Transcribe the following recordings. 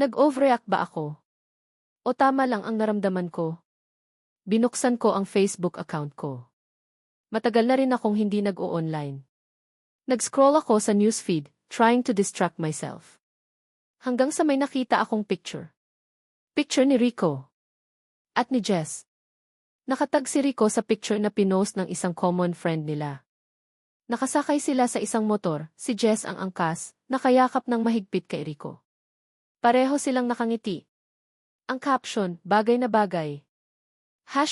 Nag-overreact ba ako? O tama lang ang naramdaman ko? Binuksan ko ang Facebook account ko. Matagal na rin akong hindi nag-o-online. Nag-scroll ako sa newsfeed, trying to distract myself. Hanggang sa may nakita akong picture. Picture ni Rico. At ni Jess. Nakatag si Rico sa picture na pinost ng isang common friend nila. Nakasakay sila sa isang motor, si Jess ang angkas, nakayakap ng mahigpit kay Rico. Pareho silang nakangiti. Ang caption, bagay na bagay.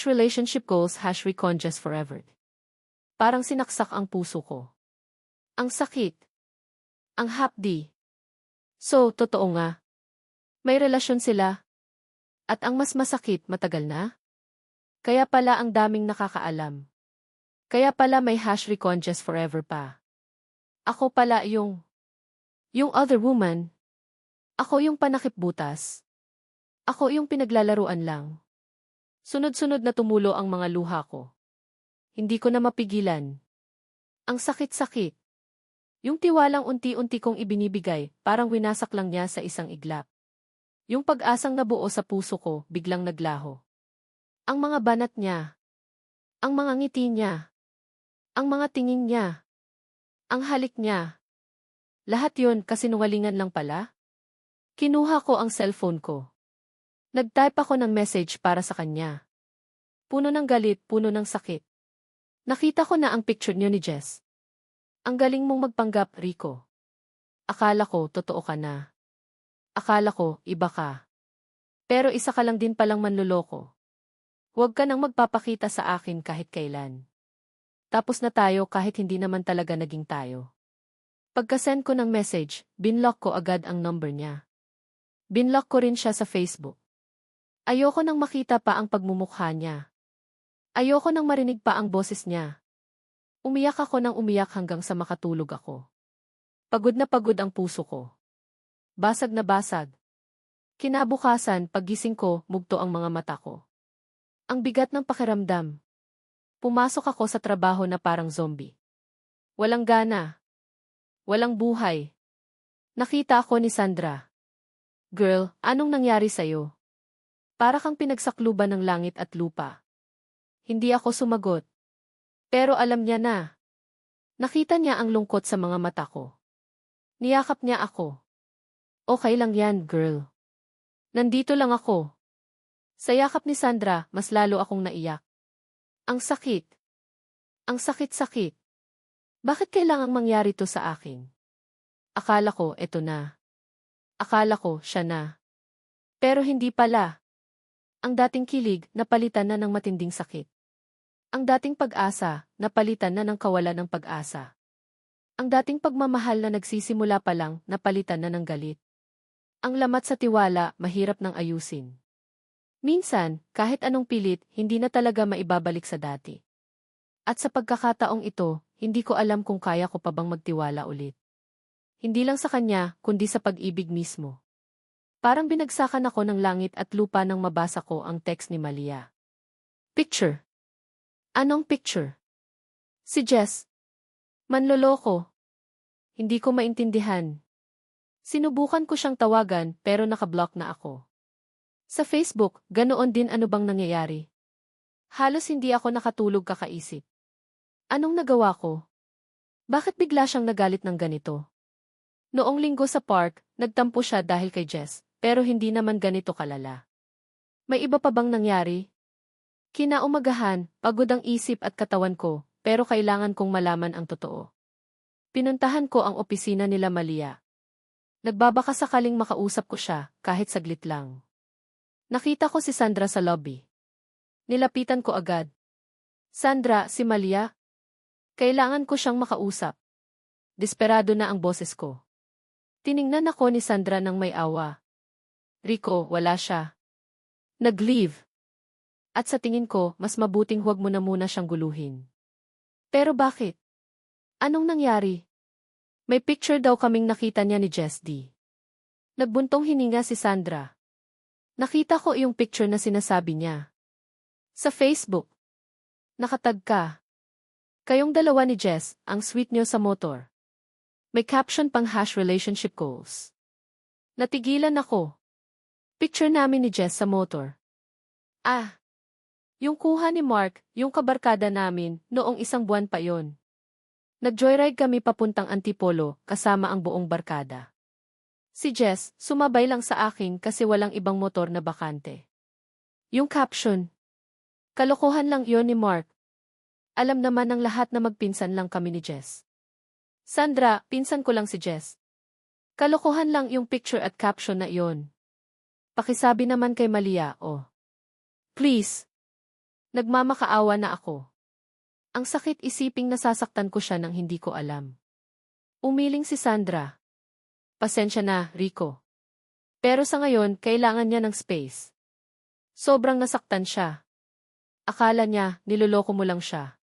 #relationship goals #recon Jess forever. Parang sinaksak ang puso ko. Ang sakit. Ang hapdi. So, totoo nga. May relasyon sila. At ang mas masakit, matagal na? Kaya pala ang daming nakakaalam. Kaya pala may #recon Jess forever pa. Ako pala yung other woman. Ako yung panakipbutas. Ako yung pinaglalaruan lang. Sunod-sunod na tumulo ang mga luha ko. Hindi ko na mapigilan. Ang sakit-sakit. Yung tiwalang unti-unti kong ibinibigay, parang winasak lang niya sa isang iglap. Yung pag-asang nabuo sa puso ko, biglang naglaho. Ang mga banat niya. Ang mga ngiti niya. Ang mga tingin niya. Ang halik niya. Lahat yun kasinungalingan lang pala? Kinuha ko ang cellphone ko. Nag-type ako ng message para sa kanya. Puno ng galit, puno ng sakit. Nakita ko na ang picture niyo ni Jess. Ang galing mong magpanggap, Rico. Akala ko, totoo ka na. Akala ko, iba ka. Pero isa ka lang din palang manloloko. Huwag ka nang magpapakita sa akin kahit kailan. Tapos na tayo kahit hindi naman talaga naging tayo. Pagka-send ko ng message, binlock ko agad ang number niya. Binlock ko rin siya sa Facebook. Ayoko nang makita pa ang pagmumukha niya. Ayoko nang marinig pa ang boses niya. Umiyak ako nang umiyak hanggang sa makatulog ako. Pagod na pagod ang puso ko. Basag na basag. Kinabukasan, paggising ko, mugto ang mga mata ko. Ang bigat ng pakiramdam. Pumasok ako sa trabaho na parang zombie. Walang gana. Walang buhay. Nakita ako ni Sandra. Girl, anong nangyari sa'yo? Para kang pinagsakluban ng langit at lupa. Hindi ako sumagot. Pero alam niya na. Nakita niya ang lungkot sa mga mata ko. Niyakap niya ako. Okay lang yan, girl. Nandito lang ako. Sa yakap ni Sandra, mas lalo akong naiyak. Ang sakit. Ang sakit-sakit. Bakit kailangang mangyari to sa akin? Akala ko, eto na. Akala ko, siya na. Pero hindi pala. Ang dating kilig, napalitan na ng matinding sakit. Ang dating pag-asa, napalitan na ng kawalan ng pag-asa. Ang dating pagmamahal na nagsisimula pa lang, napalitan na ng galit. Ang lamat sa tiwala, mahirap nang ayusin. Minsan, kahit anong pilit, hindi na talaga maibabalik sa dati. At sa pagkakataong ito, hindi ko alam kung kaya ko pa bang magtiwala ulit. Hindi lang sa kanya, kundi sa pag-ibig mismo. Parang binagsakan ako ng langit at lupa nang mabasa ko ang text ni Malia. Picture. Anong picture? Si Jess. Manloloko. Hindi ko maintindihan. Sinubukan ko siyang tawagan pero nakablock na ako. Sa Facebook, ganoon din ano bang nangyayari. Halos hindi ako nakatulog kakaisip. Anong nagawa ko? Bakit bigla siyang nagalit ng ganito? Noong linggo sa park, nagtampo siya dahil kay Jess, pero hindi naman ganito kalala. May iba pa bang nangyari? Kinaumagahan, pagod ang isip at katawan ko, pero kailangan kong malaman ang totoo. Pinuntahan ko ang opisina nila Malia. Nagbabaka sakaling makausap ko siya, kahit saglit lang. Nakita ko si Sandra sa lobby. Nilapitan ko agad. Sandra, si Malia? Kailangan ko siyang makausap. Desperado na ang boses ko. Tiningnan ako ni Sandra ng may awa. Rico, wala siya. Nag-leave. At sa tingin ko, mas mabuting huwag mo na muna siyang guluhin. Pero bakit? Anong nangyari? May picture daw kaming nakita niya ni Jess D. Nagbuntong hininga si Sandra. Nakita ko yung picture na sinasabi niya. Sa Facebook. Nakatag ka. Kayong dalawa ni Jess, ang sweet niyo sa motor. May caption pang #relationship goals. Natigilan ako. Picture namin ni Jess sa motor. Ah, yung kuha ni Mark, yung kabarkada namin, noong 1 buwan pa yon. Nag-joyride kami papuntang Antipolo, kasama ang buong barkada. Si Jess, sumabay lang sa akin kasi walang ibang motor na bakante. Yung caption. Kalokohan lang yon ni Mark. Alam naman ng lahat na magpinsan lang kami ni Jess. Sandra, pinsan ko lang si Jess. Kalokohan lang yung picture at caption na iyon. Pakisabi naman kay Malia, oh. Please. Nagmamakaawa na ako. Ang sakit isiping nasasaktan ko siya nang hindi ko alam. Umiling si Sandra. Pasensya na, Rico. Pero sa ngayon, kailangan niya ng space. Sobrang nasaktan siya. Akala niya, niloloko mo lang siya.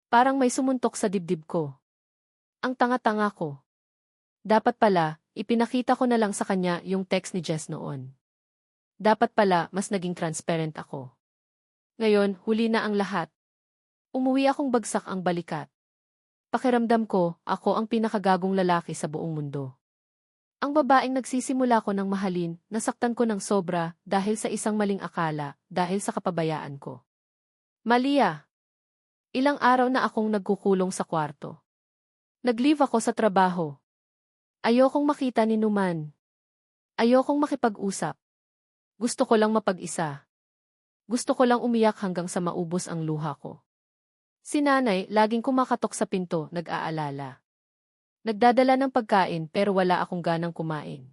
Parang may sumuntok sa dibdib ko. Ang tanga-tanga ko. Dapat pala, ipinakita ko na lang sa kanya yung text ni Jess noon. Dapat pala, mas naging transparent ako. Ngayon, huli na ang lahat. Umuwi akong bagsak ang balikat. Pakiramdam ko, ako ang pinakagagong lalaki sa buong mundo. Ang babaeng nagsisimula ko ng mahalin, nasaktan ko ng sobra dahil sa isang maling akala, dahil sa kapabayaan ko. Malia. Ilang araw na akong nagkukulong sa kwarto. Nag-leave ako sa trabaho. Ayokong makita ni Numan. Ayokong makipag-usap. Gusto ko lang mapag-isa. Gusto ko lang umiyak hanggang sa maubos ang luha ko. Si nanay, laging kumakatok sa pinto, nag-aalala. Nagdadala ng pagkain pero wala akong ganang kumain.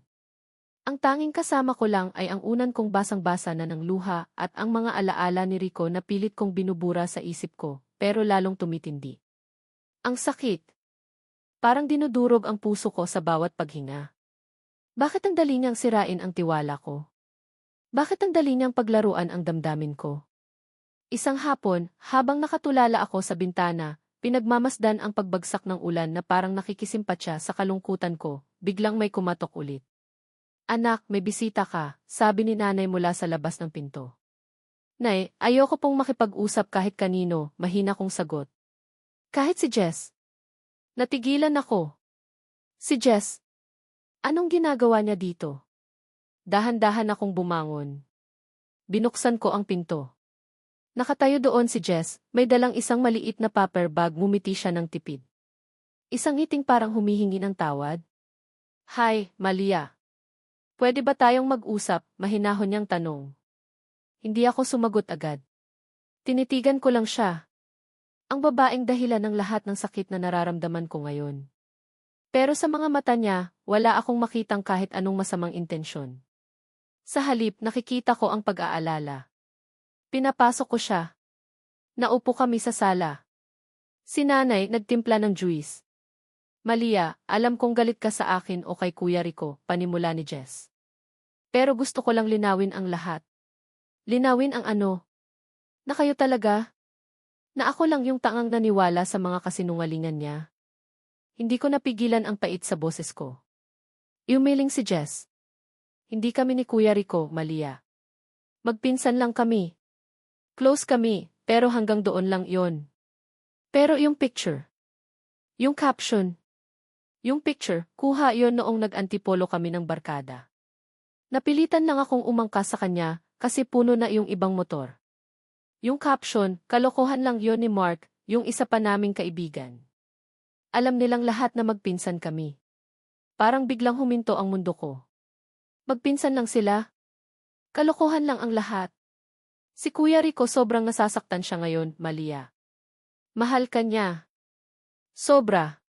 Ang tanging kasama ko lang ay ang unan kong basang-basa na ng luha at ang mga alaala ni Rico na pilit kong binubura sa isip ko, pero lalong tumitindi. Ang sakit. Parang dinudurog ang puso ko sa bawat paghinga. Bakit ang dali niyang sirain ang tiwala ko? Bakit ang dali niyang paglaruan ang damdamin ko? Isang hapon, habang nakatulala ako sa bintana, pinagmamasdan ang pagbagsak ng ulan na parang nakikisimpatya sa kalungkutan ko, biglang may kumatok ulit. Anak, may bisita ka, sabi ni nanay mula sa labas ng pinto. Nay, ayoko pong makipag-usap kahit kanino, mahina kong sagot. Kahit si Jess. Natigilan ako. Si Jess. Anong ginagawa niya dito? Dahan-dahan akong bumangon. Binuksan ko ang pinto. Nakatayo doon si Jess, may dalang isang maliit na paper bag, ngumiti siya ng tipid. Isang ngiting parang humihingi ng tawad. Hi, Malia. Pwede ba tayong mag-usap, mahinahon niyang tanong. Hindi ako sumagot agad. Tinitigan ko lang siya. Ang babaeng dahilan ng lahat ng sakit na nararamdaman ko ngayon. Pero sa mga mata niya, wala akong makitang kahit anong masamang intensyon. Sa halip, nakikita ko ang pag-aalala. Pinapasok ko siya. Naupo kami sa sala. Si nanay nagtimpla ng juice. Malia, alam kong galit ka sa akin o kay Kuya Rico, panimula ni Jess. Pero gusto ko lang linawin ang lahat. Linawin ang ano? Na kayo talaga? Na ako lang yung tangang naniwala sa mga kasinungalingan niya? Hindi ko napigilan ang pait sa boses ko. Umiling si Jess. Hindi kami ni Kuya Rico, Malia. Magpinsan lang kami. Close kami, pero hanggang doon lang yon. Pero yung picture. Yung caption. Yung picture, kuha yon noong nag-antipolo kami ng barkada. Napilitan lang akong umangkas sa kanya, kasi puno na yung ibang motor. Yung caption, kalokohan lang yon ni Mark, yung isa pa naming kaibigan. Alam nilang lahat na magpinsan kami. Parang biglang huminto ang mundo ko. Magpinsan lang sila. Kalokohan lang ang lahat. Si Kuya Rico sobrang nasasaktan siya ngayon, Malia. Mahal ka niya. Sobra.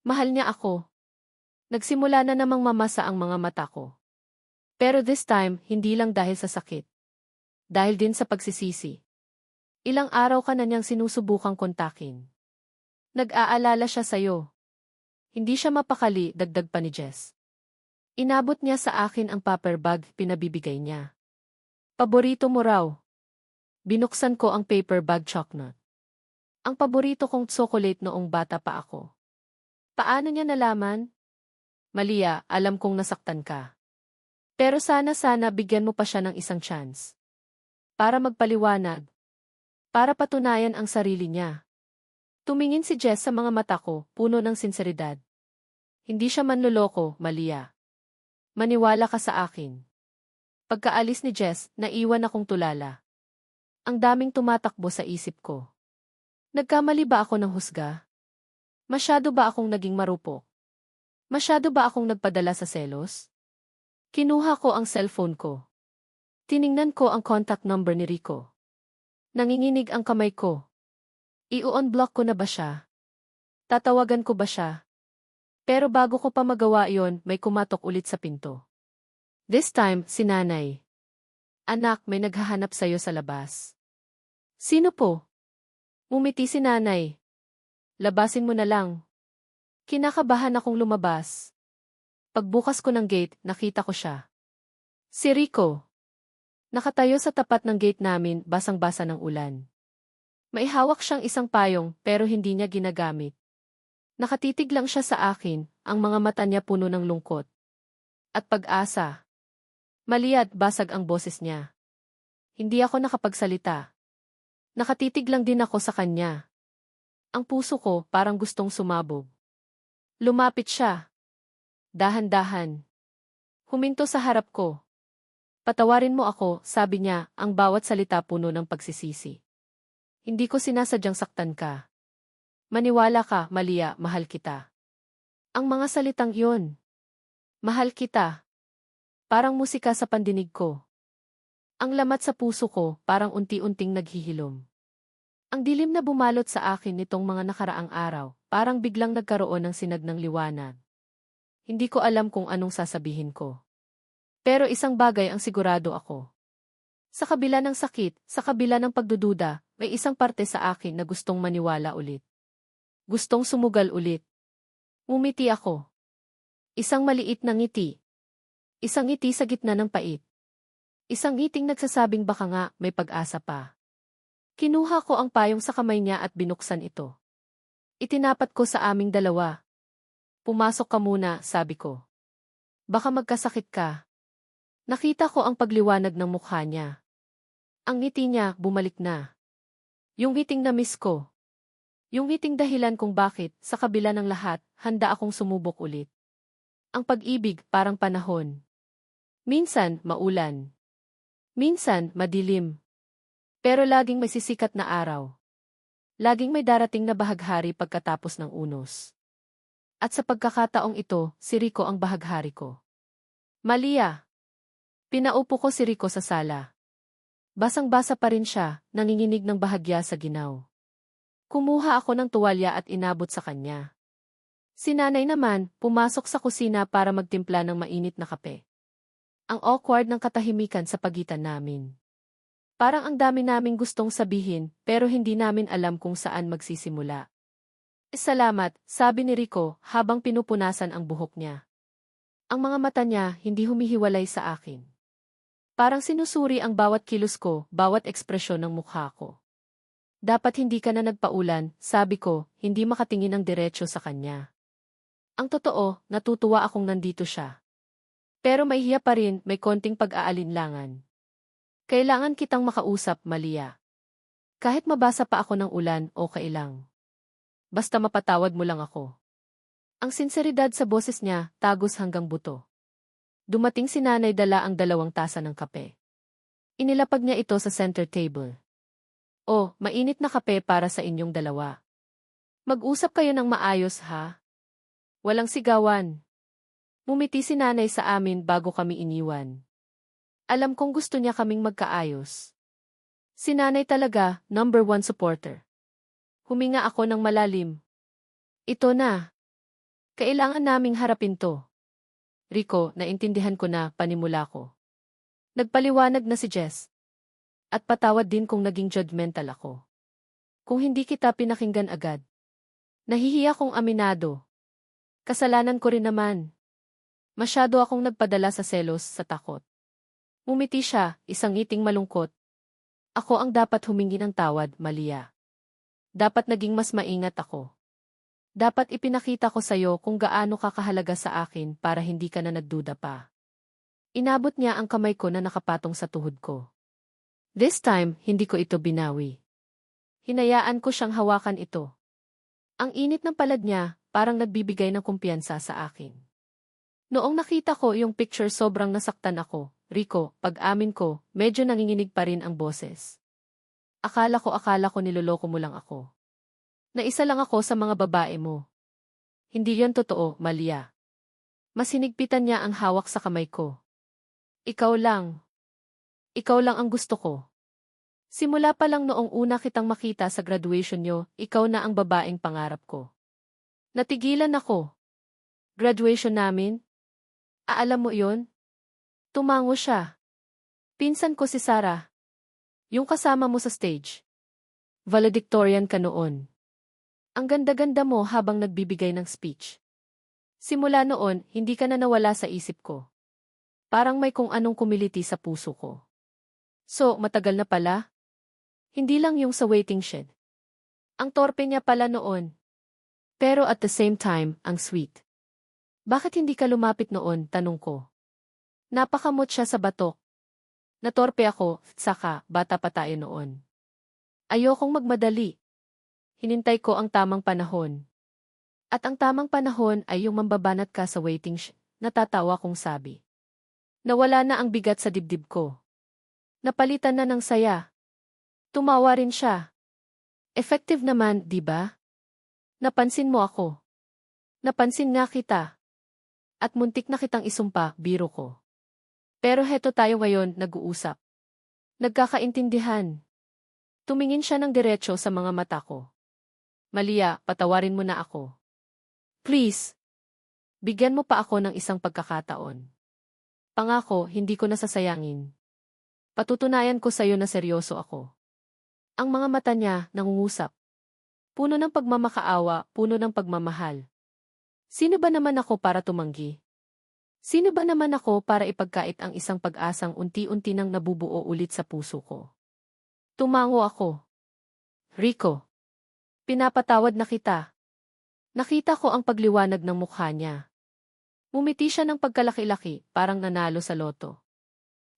Mahal niya ako. Nagsimula na namang mamasa ang mga mata ko. Pero this time, hindi lang dahil sa sakit. Dahil din sa pagsisisi. Ilang araw ka na niyang sinusubukang kontakin. Nag-aalala siya sa'yo. Hindi siya mapakali, dagdag pa ni Jess. Inabot niya sa akin ang paper bag, pinabibigay niya. Paborito mo raw. Binuksan ko ang paper bag chocolate. Ang paborito kong chocolate noong bata pa ako. Paano niya nalaman? Malia, alam kong nasaktan ka. Pero sana bigyan mo pa siya ng isang chance. Para magpaliwanag. Para patunayan ang sarili niya. Tumingin si Jess sa mga mata ko, puno ng sinseridad. Hindi siya manloloko, Malia. Maniwala ka sa akin. Pagkaalis ni Jess, naiwan akong tulala. Ang daming tumatakbo sa isip ko. Nagkamali ba ako ng husga? Masyado ba akong naging marupok? Masyado ba akong nagpadala sa selos? Kinuha ko ang cellphone ko. Tiningnan ko ang contact number ni Rico. Nanginginig ang kamay ko. I-unblock ko na ba siya? Tatawagan ko ba siya? Pero bago ko pa magawa yon, may kumatok ulit sa pinto. This time, si nanay. Anak, may naghahanap sa'yo sa labas. Sino po? Umiti si nanay. Labasin mo na lang. Kinakabahan akong lumabas. Pagbukas ko ng gate, nakita ko siya. Si Rico. Nakatayo sa tapat ng gate namin, basang-basa ng ulan. May hawak siyang isang payong, pero hindi niya ginagamit. Nakatitig lang siya sa akin, ang mga mata niya puno ng lungkot. At pag-asa. Maliad, basag ang boses niya. Hindi ako nakapagsalita. Nakatitig lang din ako sa kanya. Ang puso ko parang gustong sumabog. Lumapit siya. Dahan-dahan. Huminto sa harap ko. Patawarin mo ako, sabi niya, ang bawat salita puno ng pagsisisi. Hindi ko sinasadyang saktan ka. Maniwala ka, Malia, mahal kita. Ang mga salitang iyon. Mahal kita. Parang musika sa pandinig ko. Ang lamat sa puso ko, parang unti-unting naghihilom. Ang dilim na bumalot sa akin nitong mga nakaraang araw, parang biglang nagkaroon ng sinag ng liwanag. Hindi ko alam kung anong sasabihin ko. Pero isang bagay ang sigurado ako. Sa kabila ng sakit, sa kabila ng pagdududa, may isang parte sa akin na gustong maniwala ulit. Gustong sumugal ulit. Ngumiti ako. Isang maliit na ngiti. Isang ngiti sa gitna ng pait. Isang ngiting nagsasabing baka nga may pag-asa pa. Kinuha ko ang payong sa kamay niya at binuksan ito. Itinapat ko sa aming dalawa. Pumasok ka muna, sabi ko. Baka magkasakit ka. Nakita ko ang pagliwanag ng mukha niya. Ang ngiti niya bumalik na. Yung ngiting na-miss ko. Yung ngiting dahilan kung bakit, sa kabila ng lahat, handa akong sumubok ulit. Ang pag-ibig parang panahon. Minsan, maulan. Minsan, madilim. Pero laging may sisikat na araw. Laging may darating na bahaghari pagkatapos ng unos. At sa pagkakataong ito, si Rico ang bahaghari ko. Malia. Pinaupo ko si Rico sa sala. Basang-basa pa rin siya, nanginginig ng bahagya sa ginaw. Kumuha ako ng tuwalya at inabot sa kanya. Si nanay naman, pumasok sa kusina para magtimpla ng mainit na kape. Ang awkward ng katahimikan sa pagitan namin. Parang ang dami naming gustong sabihin, pero hindi namin alam kung saan magsisimula. Salamat, sabi ni Rico habang pinupunasan ang buhok niya. Ang mga mata niya hindi humihiwalay sa akin. Parang sinusuri ang bawat kilos ko, bawat ekspresyon ng mukha ko. Dapat hindi ka na nagpaulan, sabi ko, hindi makatingin ng diretso sa kanya. Ang totoo, natutuwa akong nandito siya. Pero may hiya pa rin, may konting pag-aalinlangan. Kailangan kitang makausap, Malia. Kahit mabasa pa ako ng ulan, okay lang. Basta mapatawad mo lang ako. Ang sinseridad sa boses niya, tagos hanggang buto. Dumating si nanay dala ang 2 tasa ng kape. Inilapag niya ito sa center table. Oh, mainit na kape para sa inyong dalawa. Mag-usap kayo ng maayos ha? Walang sigawan. Mumiti si nanay sa amin bago kami iniwan. Alam kong gusto niya kaming magkaayos. Si nanay talaga, number 1 supporter. Huminga ako ng malalim. Ito na. Kailangan naming harapin to. Rico, naintindihan ko na, panimula ko. Nagpaliwanag na si Jess. At patawad din kung naging judgmental ako. Kung hindi kita pinakinggan agad. Nahihiya kong aminado. Kasalanan ko rin naman. Masyado akong nagpadala sa selos, sa takot. Umiti siya, isang ngiting malungkot. Ako ang dapat humingi ng tawad, Malia. Dapat naging mas maingat ako. Dapat ipinakita ko sa'yo kung gaano ka kahalaga sa akin para hindi ka na nagduda pa. Inabot niya ang kamay ko na nakapatong sa tuhod ko. This time, hindi ko ito binawi. Hinayaan ko siyang hawakan ito. Ang init ng palad niya, parang nagbibigay ng kumpiyansa sa akin. Noong nakita ko yung picture sobrang nasaktan ako, Rico, pag-amin ko, medyo nanginginig pa rin ang boses. Akala ko niloloko mo lang ako. Naisa lang ako sa mga babae mo. Hindi yon totoo, Malia. Mas hinigpitan niya ang hawak sa kamay ko. Ikaw lang. Ikaw lang ang gusto ko. Simula pa lang noong una kitang makita sa graduation nyo, ikaw na ang babaeng pangarap ko. Natigilan ako. Graduation namin? Alam mo yon? Tumango siya. Pinsan ko si Sarah. Yung kasama mo sa stage. Valedictorian ka noon. Ang ganda-ganda mo habang nagbibigay ng speech. Simula noon, hindi ka na nawala sa isip ko. Parang may kung anong kumiliti sa puso ko. So, matagal na pala? Hindi lang yung sa waiting shed. Ang torpe niya pala noon. Pero at the same time, ang sweet. Bakit hindi ka lumapit noon, tanong ko. Napakamot siya sa batok. Natorpe ako, saka, bata pa tayo noon. Ayokong magmadali. Hinintay ko ang tamang panahon. At ang tamang panahon ay yung mambabanat ka sa waiting shed, natatawa kong sabi. Nawala na ang bigat sa dibdib ko. Napalitan na ng saya. Tumawa rin siya. Effective naman, di ba? Napansin mo ako. Napansin nga kita. At muntik na kitang isumpa, biro ko. Pero heto tayo ngayon, nag-uusap. Nagkakaintindihan. Tumingin siya ng diretso sa mga mata ko. Malia, patawarin mo na ako. Please. Bigyan mo pa ako ng isang pagkakataon. Pangako, hindi ko nasasayangin. Patutunayan ko sa'yo na seryoso ako. Ang mga mata niya, nangungusap. Puno ng pagmamakaawa, puno ng pagmamahal. Sino ba naman ako para tumanggi? Sino ba naman ako para ipagkait ang isang pag-asang unti-unti nang nabubuo ulit sa puso ko? Tumango ako. Rico. Pinapatawad na kita. Nakita ko ang pagliwanag ng mukha niya. Ngumiti siya ng pagkalaki-laki, parang nanalo sa loto.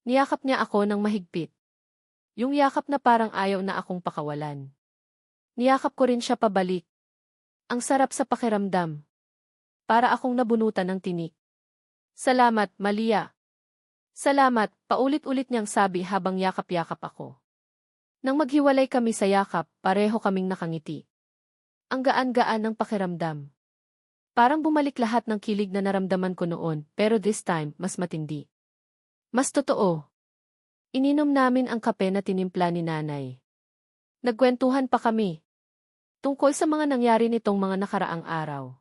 Niyakap niya ako ng mahigpit. Yung yakap na parang ayaw na akong pakawalan. Niyakap ko rin siya pabalik. Ang sarap sa pakiramdam. Para akong nabunutan ng tinik. Salamat, Malia. Salamat, paulit-ulit niyang sabi habang yakap-yakap ako. Nang maghiwalay kami sa yakap, pareho kaming nakangiti. Ang gaan-gaan ng pakiramdam. Parang bumalik lahat ng kilig na naramdaman ko noon, pero this time, mas matindi. Mas totoo. Ininom namin ang kape na tinimpla ni nanay. Nagkwentuhan pa kami. Tungkol sa mga nangyari nitong mga nakaraang araw.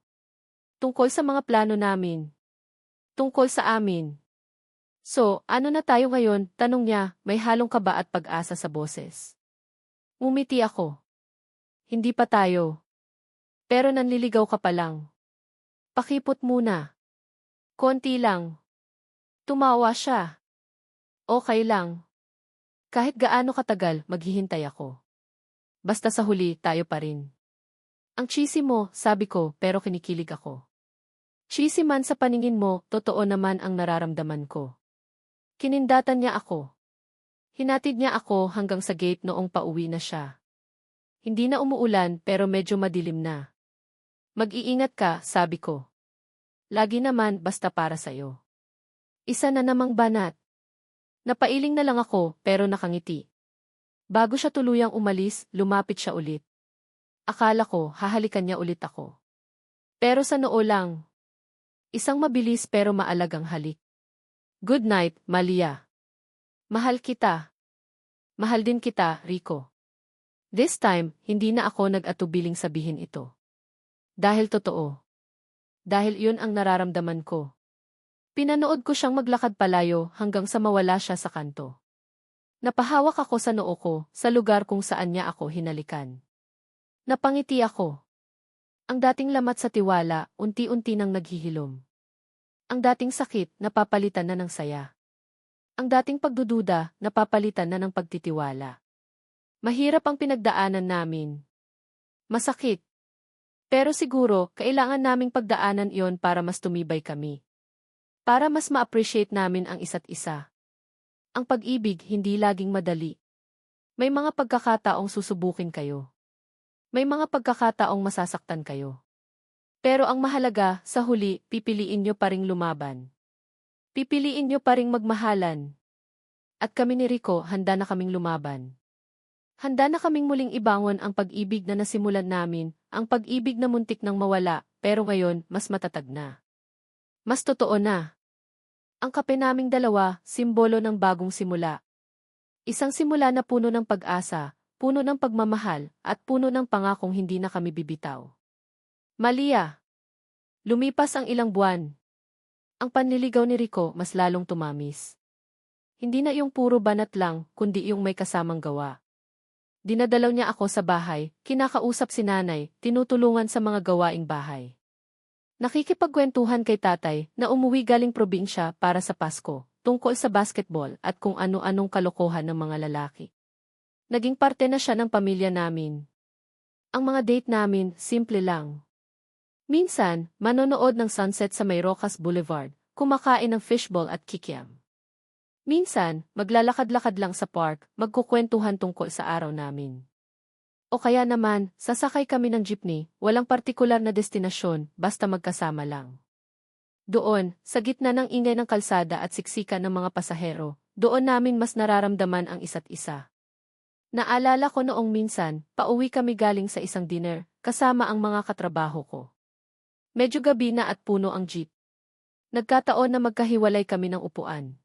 Tungkol sa mga plano namin. Tungkol sa amin. So, ano na tayo ngayon? Tanong niya, may halong kaba at pag-asa sa boses. Ngumiti ako. Hindi pa tayo. Pero nanliligaw ka pa lang. Pakipot muna. Konti lang. Tumawa siya. Okay lang. Kahit gaano katagal, maghihintay ako. Basta sa huli, tayo pa rin. Ang cheesy mo, sabi ko, pero kinikilig ako. Cheesy man sa paningin mo, totoo naman ang nararamdaman ko. Kinindatan niya ako. Hinatid niya ako hanggang sa gate noong pauwi na siya. Hindi na umuulan pero medyo madilim na. Mag-iingat ka, sabi ko. Lagi naman basta para sa'yo. Isa na namang banat. Napailing na lang ako pero nakangiti. Bago siya tuluyang umalis, lumapit siya ulit. Akala ko hahalikan niya ulit ako. Pero sa noo lang. Isang mabilis pero maalagang halik. Good night, Malia. Mahal kita. Mahal din kita, Rico. This time, hindi na ako nag-atubiling sabihin ito. Dahil totoo. Dahil iyon ang nararamdaman ko. Pinanood ko siyang maglakad palayo hanggang sa mawala siya sa kanto. Napahawak ako sa noo ko, sa lugar kung saan niya ako hinalikan. Napangiti ako. Ang dating lamat sa tiwala, unti-unti nang naghihilom. Ang dating sakit, napapalitan na ng saya. Ang dating pagdududa, napapalitan na ng pagtitiwala. Mahirap ang pinagdaanan namin. Masakit. Pero siguro, kailangan naming pagdaanan iyon para mas tumibay kami. Para mas ma-appreciate namin ang isa't isa. Ang pag-ibig hindi laging madali. May mga pagkakataong susubukin kayo. May mga pagkakataong masasaktan kayo. Pero ang mahalaga, sa huli, pipiliin nyo pa ring lumaban. Pipiliin nyo pa ring magmahalan. At kami ni Rico handa na kaming lumaban. Handa na kaming muling ibangon ang pag-ibig na nasimulan namin, ang pag-ibig na muntik nang mawala, pero ngayon mas matatag na. Mas totoo na. Ang kape naming dalawa, simbolo ng bagong simula. Isang simula na puno ng pag-asa, puno ng pagmamahal, at puno ng pangakong hindi na kami bibitaw. Malia. Lumipas ang ilang buwan. Ang panliligaw ni Rico mas lalong tumamis. Hindi na yung puro banat lang, kundi yung may kasamang gawa. Dinadalaw niya ako sa bahay, kinakausap si nanay, tinutulungan sa mga gawaing bahay. Nakikipagkwentuhan kay tatay na umuwi galing probinsya para sa Pasko, tungkol sa basketball at kung ano-anong kalokohan ng mga lalaki. Naging parte na siya ng pamilya namin. Ang mga date namin, simple lang. Minsan, manonood ng sunset sa May Rojas Boulevard, kumakain ng fishball at kikiam. Minsan, maglalakad-lakad lang sa park, magkukwentuhan tungkol sa araw namin. O kaya naman, sasakay kami ng jeepney, walang partikular na destinasyon, basta magkasama lang. Doon, sa gitna ng ingay ng kalsada at siksikan ng mga pasahero, doon namin mas nararamdaman ang isa't isa. Naalala ko noong minsan, pauwi kami galing sa isang dinner, kasama ang mga katrabaho ko. Medyo gabi na at puno ang jeep. Nagkataon na magkahiwalay kami ng upuan.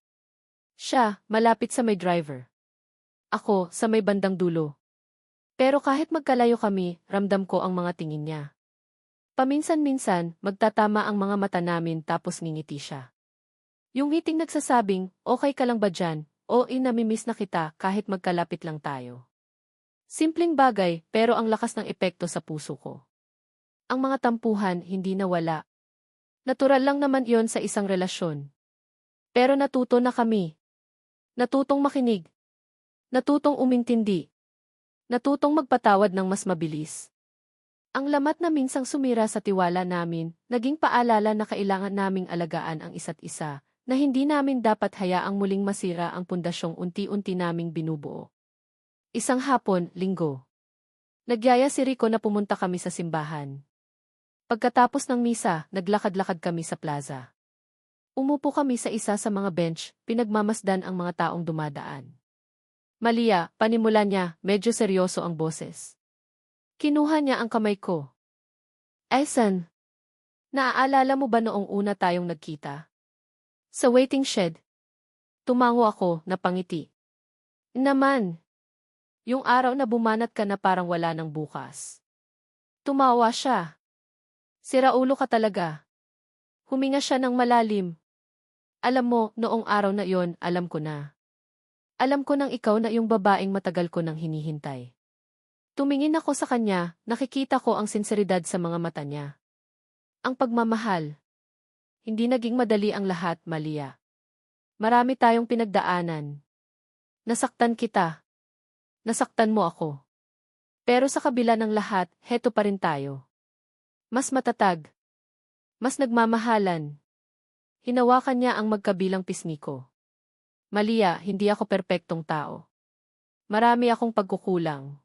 Siya, malapit sa may driver. Ako, sa may bandang dulo. Pero kahit magkalayo kami, ramdam ko ang mga tingin niya. Paminsan-minsan, magtatama ang mga mata namin tapos ngingiti siya. Yung ngiting nagsasabing, okay ka lang ba dyan? O namimiss na kita kahit magkalapit lang tayo. Simpleng bagay, pero ang lakas ng epekto sa puso ko. Ang mga tampuhan hindi nawala. Natural lang naman yon sa isang relasyon. Pero natuto na kami. Natutong makinig. Natutong umintindi. Natutong magpatawad ng mas mabilis. Ang lamat na minsang sumira sa tiwala namin, naging paalala na kailangan naming alagaan ang isa't isa, na hindi namin dapat hayaang muling masira ang pundasyong unti-unti naming binubuo. Isang hapon, linggo. Nagyaya si Rico na pumunta kami sa simbahan. Pagkatapos ng misa, naglakad-lakad kami sa plaza. Umupo kami sa isa sa mga bench, pinagmamasdan ang mga taong dumadaan. Malia, panimula niya, medyo seryoso ang boses. Kinuha niya ang kamay ko. Esan, naaalala mo ba noong una tayong nagkita? Sa waiting shed. Tumango ako, napangiti. Naman. Yung araw na bumanat ka na parang wala ng bukas. Tumawa siya. Siraulo ka talaga. Huminga siya ng malalim. Alam mo, noong araw na yon, alam ko na. Alam ko nang ikaw na yung babaeng matagal ko nang hinihintay. Tumingin ako sa kanya, nakikita ko ang sinseridad sa mga mata niya. Ang pagmamahal. Hindi naging madali ang lahat, Malia. Marami tayong pinagdaanan. Nasaktan kita. Nasaktan mo ako. Pero sa kabila ng lahat, heto pa rin tayo. Mas matatag. Mas nagmamahalan. Hinawakan niya ang magkabilang pisngi ko. Malia, hindi ako perpektong tao. Marami akong pagkukulang.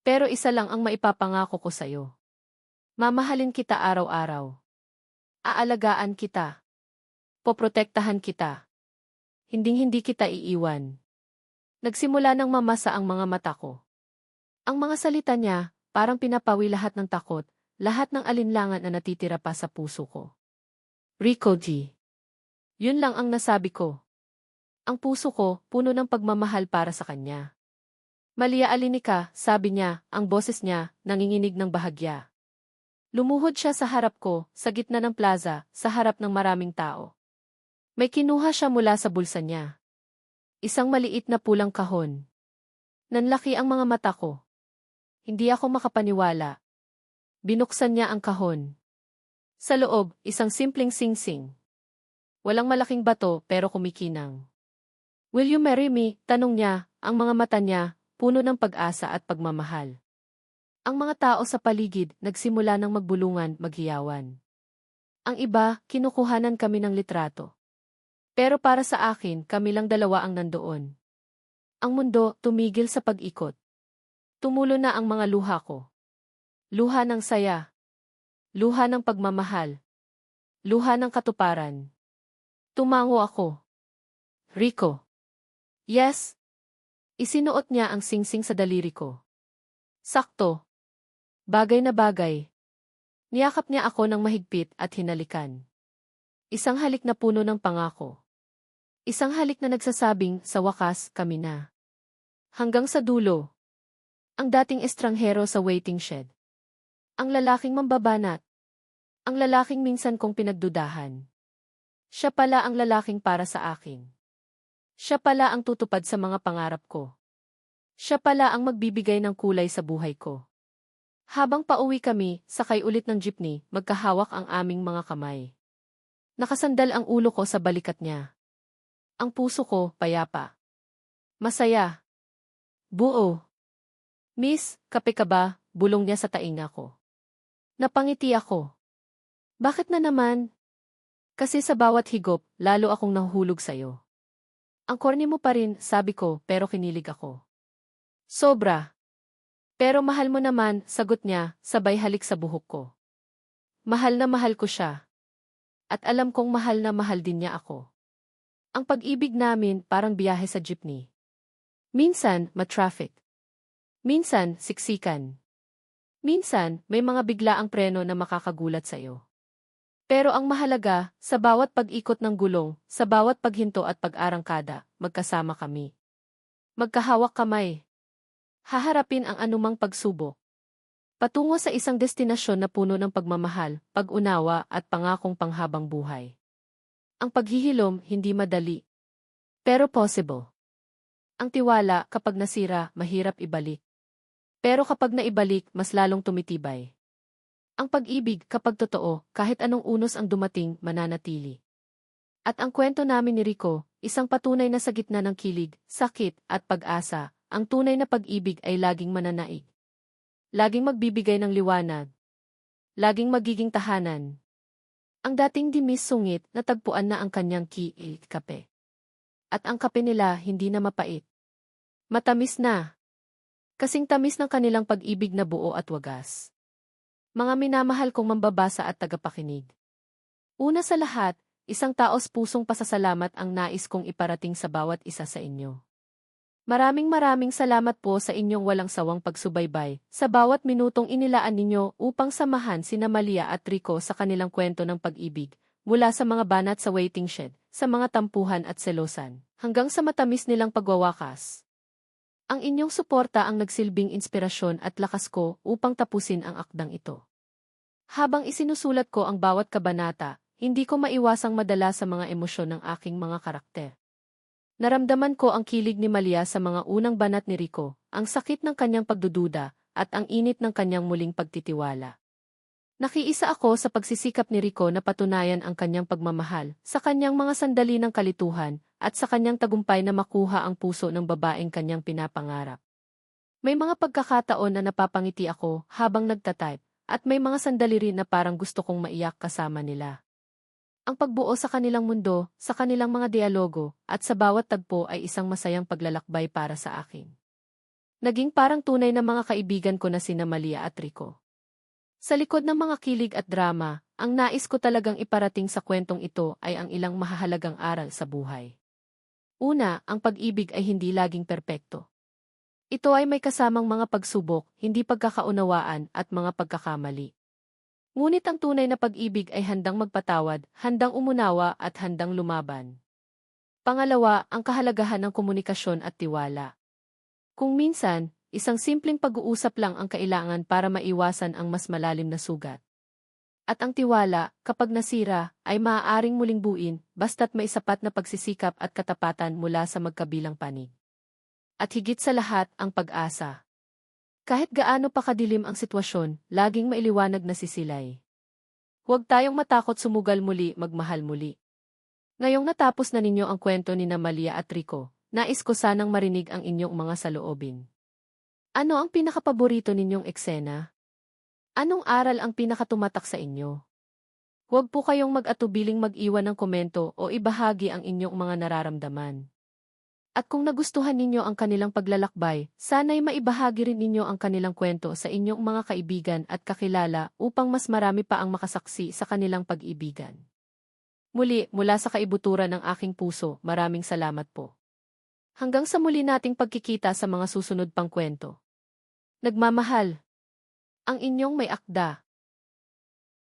Pero isa lang ang maipapangako ko sa'yo. Mamahalin kita araw-araw. Aalagaan kita. Poprotektahan kita. Hinding-hindi kita iiwan. Nagsimula ng mamasa ang mga mata ko. Ang mga salita niya, parang pinapawi lahat ng takot, lahat ng alinlangan na natitira pa sa puso ko. Rico G. Yun lang ang nasabi ko. Ang puso ko, puno ng pagmamahal para sa kanya. Malia Alinica, sabi niya, ang boses niya, nanginginig ng bahagya. Lumuhod siya sa harap ko, sa gitna ng plaza, sa harap ng maraming tao. May kinuha siya mula sa bulsa niya. Isang maliit na pulang kahon. Nanlaki ang mga mata ko. Hindi ako makapaniwala. Binuksan niya ang kahon. Sa loob, isang simpleng singsing. Walang malaking bato pero kumikinang. Will you marry me? Tanong niya, ang mga mata niya, puno ng pag-asa at pagmamahal. Ang mga tao sa paligid, nagsimula ng magbulungan, maghiyawan. Ang iba, kinukuhanan kami ng litrato. Pero para sa akin, kami lang dalawa ang nandoon. Ang mundo, tumigil sa pag-ikot. Tumulo na ang mga luha ko. Luha ng saya. Luha ng pagmamahal. Luha ng katuparan. Tumango ako. Rico. Yes. Isinuot niya ang singsing sa daliri ko. Sakto. Bagay na bagay. Niyakap niya ako ng mahigpit at hinalikan. Isang halik na puno ng pangako. Isang halik na nagsasabing, sa wakas, kami na. Hanggang sa dulo. Ang dating estranghero sa waiting shed. Ang lalaking mambabanat. Ang lalaking minsan kong pinagdudahan. Siya pala ang lalaking para sa akin. Siya pala ang tutupad sa mga pangarap ko. Siya pala ang magbibigay ng kulay sa buhay ko. Habang pauwi kami, sakay ulit ng jeepney, magkahawak ang aming mga kamay. Nakasandal ang ulo ko sa balikat niya. Ang puso ko, payapa. Masaya. Buo. Miss, kape ka ba? Bulong niya sa tainga ko. Napangiti ako. Bakit na naman? Kasi sa bawat higop, lalo akong nahuhulog sa'yo. Ang corny mo pa rin, sabi ko, pero kinilig ako. Sobra. Pero mahal mo naman, sagot niya, sabay halik sa buhok ko. Mahal na mahal ko siya. At alam kong mahal na mahal din niya ako. Ang pag-ibig namin parang biyahe sa jeepney. Minsan, ma-traffic. Minsan, siksikan. Minsan, may mga biglaang preno na makakagulat sa'yo. Pero ang mahalaga, sa bawat pag-ikot ng gulong, sa bawat paghinto at pag-arangkada, magkasama kami. Magkahawak kamay. Haharapin ang anumang pagsubok. Patungo sa isang destinasyon na puno ng pagmamahal, pag-unawa at pangakong panghabang buhay. Ang paghihilom, hindi madali. Pero possible. Ang tiwala, kapag nasira, mahirap ibalik. Pero kapag naibalik, mas lalong tumitibay. Ang pag-ibig, kapag totoo, kahit anong unos ang dumating, mananatili. At ang kwento namin ni Rico, isang patunay na sa gitna ng kilig, sakit, at pag-asa, ang tunay na pag-ibig ay laging mananaig. Laging magbibigay ng liwanag. Laging magiging tahanan. Ang dating dimis sungit, natagpuan na ang kanyang kape. At ang kape nila hindi na mapait. Matamis na. Kasing tamis ng kanilang pag-ibig na buo at wagas. Mga minamahal kong mambabasa at tagapakinig. Una sa lahat, isang taos pusong pasasalamat ang nais kong iparating sa bawat isa sa inyo. Maraming salamat po sa inyong walang sawang pagsubaybay, sa bawat minutong inilaan ninyo upang samahan sina Malia at Rico sa kanilang kwento ng pag-ibig, mula sa mga banat sa waiting shed, sa mga tampuhan at selosan, hanggang sa matamis nilang pagwawakas. Ang inyong suporta ang nagsilbing inspirasyon at lakas ko upang tapusin ang akdang ito. Habang isinusulat ko ang bawat kabanata, hindi ko maiwasang madala sa mga emosyon ng aking mga karakter. Naramdaman ko ang kilig ni Malia sa mga unang banat ni Rico, ang sakit ng kanyang pagdududa, at ang init ng kanyang muling pagtitiwala. Nakiisa ako sa pagsisikap ni Rico na patunayan ang kanyang pagmamahal, sa kanyang mga sandali ng kalituhan, at sa kanyang tagumpay na makuha ang puso ng babaeng kanyang pinapangarap. May mga pagkakataon na napapangiti ako habang nagtatype, at may mga sandali rin na parang gusto kong maiyak kasama nila. Ang pagbuo sa kanilang mundo, sa kanilang mga dialogo, at sa bawat tagpo ay isang masayang paglalakbay para sa akin. Naging parang tunay na mga kaibigan ko na sina Malia at Rico. Sa likod ng mga kilig at drama, ang nais ko talagang iparating sa kwentong ito ay ang ilang mahahalagang aral sa buhay. Una, ang pag-ibig ay hindi laging perpekto. Ito ay may kasamang mga pagsubok, hindi pagkakaunawaan at mga pagkakamali. Ngunit ang tunay na pag-ibig ay handang magpatawad, handang umunawa at handang lumaban. Pangalawa, ang kahalagahan ng komunikasyon at tiwala. Kung minsan, isang simpleng pag-uusap lang ang kailangan para maiwasan ang mas malalim na sugat. At ang tiwala, kapag nasira, ay maaaring muling buuin, basta't may sapat na pagsisikap at katapatan mula sa magkabilang panig. At higit sa lahat, ang pag-asa. Kahit gaano pa kadilim ang sitwasyon, laging mailiwanag na sisilay. Huwag tayong matakot sumugal muli, magmahal muli. Ngayong natapos na ninyo ang kwento ni Malia at Rico, nais ko sanang marinig ang inyong mga saloobin. Ano ang pinakapaborito ninyong eksena? Anong aral ang pinakatumatak sa inyo? Huwag po kayong mag-atubiling mag-iwan ng komento o ibahagi ang inyong mga nararamdaman. At kung nagustuhan ninyo ang kanilang paglalakbay, sana'y maibahagi rin ninyo ang kanilang kwento sa inyong mga kaibigan at kakilala upang mas marami pa ang makasaksi sa kanilang pag-ibigan. Muli, mula sa kaibuturan ng aking puso, maraming salamat po. Hanggang sa muli nating pagkikita sa mga susunod pang kwento. Nagmamahal. Ang inyong may akda.